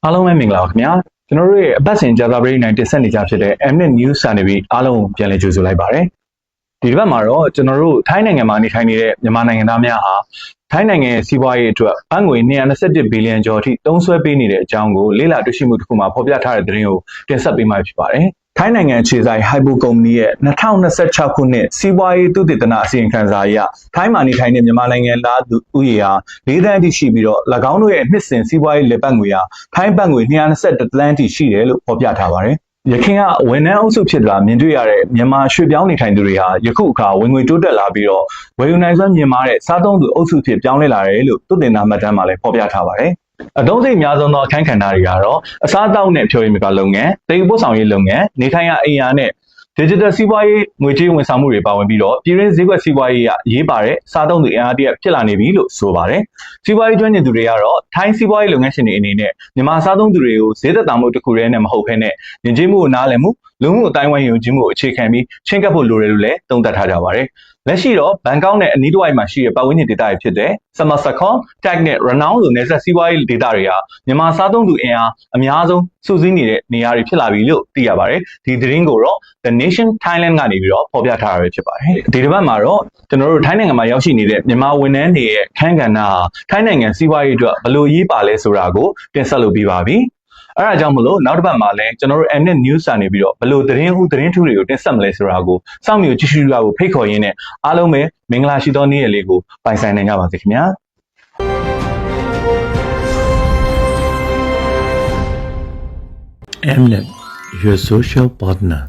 အားလုံးပဲမင်္ဂလာပါခင်ဗျာကျွန်တော်တို့ရဲ့အပတ်စဉ်ကြာသပတေးနိုင်တင်ဆက်နေကြဖြစ်တဲ့ Mnet News Channel အားလုံးကိုပြန်လည်ကြိုဆိုလိုက်ပါတယ်ဒီတစ်ပတ်မှာတော့ကျွန်တော်တို့ထိုင်းနိုင်ငံမှာနေထိုင်နေတဲ့မြန်မာနိုင်ငံသားများဟာထိုင်းနိုင်ငံရဲ့စီးပွားရေးအတွက်ဘတ်ငွေ221ဘီလီယံကျော်အထိသုံးစွဲပေးနေတဲ့အကြောင်းကိုလေ့လာတွေ့ရှိမှုတစ်ခုမှာဖော်ပြထားတဲ့သတင်းကိုတင်ဆက်ပေးမှာဖြစ်ပါတယ်ထိုင်းနိုင်ငံခြေဆိုင် Hypo ကုမ္ပဏီရဲ့2026ခုနှစ်စီးပွားရေးသုတေသနအစီရင်ခံစာအရထိုင်းမှာနေထိုင်တဲ့မြန်မာနိုင်ငံသားဥယေဟာ4သန်းအထိရှိပြီးတော့၎င်းတို့ရဲ့နှစ်စဉ်စီးပွားရေးလက်ပတ်ငွေဟာထိုင်းဘတ်ငွေ221သန်းအထိရှိတယ်လို့ဖော်ပြထားပါတယ်ရခိုင်ကဝန်ထမ်းအုပ်စုဖြစ်တာမြင်တွေ့ရတဲ့မြန်မာရွှေ့ပြောင်းနေထိုင်သူတွေဟာယခုအခါဝင်ငွေတိုးတက်လာပြီးတော့ဝယ်ယူနိုင်စွမ်းမြင့်မားတဲ့စားသုံးသူအုပ်စုဖြစ်ပြောင်းလဲလာတယ်လို့သုတေသနမှတ်တမ်းမှာလည်းဖော်ပြထားပါတယ်အသုံးစရိတ်အများဆုံးသောအခန်းကဏ္ဍတွေကတော့အစားအသောက်နဲ့ဖျော်ရည်မြကလုပ်ငန်း၊တည်ပို့ဆောင်ရေးလုပ်ငန်း၊နေထိုင်ရာအိမ်ယာနဲ့ digital စီးပွားရေးငွေကြေးဝန်ဆောင်မှုတွေပါဝင်ပြီးတော့ပြည်တွင်းဈေးကွက်စီးပွားရေးအရေးပါတဲ့စားသုံးသူအင်အားတရက်ဖြစ်လာနေပြီလို့ဆိုပါတယ်။စီးပွားရေးကျွမ်းကျင်သူတွေကတော့ထိုင်းစီးပွားရေးလုပ်ငန်းရှင်တွေအနေနဲ့မြန်မာစားသုံးသူတွေကိုဈေးသက်သာမှုတစ်ခုတည်းနဲ့မဟုတ်ဘဲနဲ့ယဉ်ကျေးမှုကိုနားလည်မှုလူမှုအတိုင်းဝိုင်းယုံကြည်မှုကိုအခြေခံပြီးချင်းကပ်ဖို့လိုတယ်လို့လည်းသုံးသပ်ထားကြပါတယ်။လက်ရှိတော့ဘန်ကောက်နဲ့အနီးတစ်ဝိုက်မှာရှိတဲ့ပတ်ဝန်းကျင်ဒေသတွေဖြစ်တဲ့ Samut Sakhon, Tak နဲ့ Ranong လိုနယ်စပ်စီးပွားရေးဒေသတွေဟာမြန်မာစားသုံးသူအင်အားအများဆုံးစုစည်းနေတဲ့နေရာတွေဖြစ်လာပြီလို့သိရပါတယ်။ဒီသတင်းကိုတော့ The Nation Thailand ကနေပြီးတော့ဖော်ပြထားတာပဲဖြစ်ပါတယ်။ဒီတစ်ပတ်မှာတော့ကျွန်တော်တို့ထိုင်းနိုင်ငံမှာရောက်ရှိနေတဲ့မြန်မာဝန်ထမ်းတွေရဲ့အခန်းကဏ္ဍဟာထိုင်းနိုင်ငံစီးပွားရေးအတွက်ဘယ်လိုရေးပါလဲဆိုတာကိုတင်ဆက်လုပ်ပြီးပါပြီ။အဲဒါကြောင့်မလို့နောက်တစ်ပတ်မှာလည်းကျွန်တော်တို့ Mnet News ကနေပြီးတော့ဘယ်လိုသတင်းထူးတွေကိုတင်ဆက်မလဲဆိုတာကိုစောင့်မျှော်ကြည့်ရှုကြဖို့ဖိတ်ခေါ်ရင်းနဲ့အားလုံးပဲမင်္ဂလာရှိသောနေ့ရက်လေးကိုပိုင်ဆိုင်နိုင်ကြပါစေခင်ဗျာ Mnet, your social partner.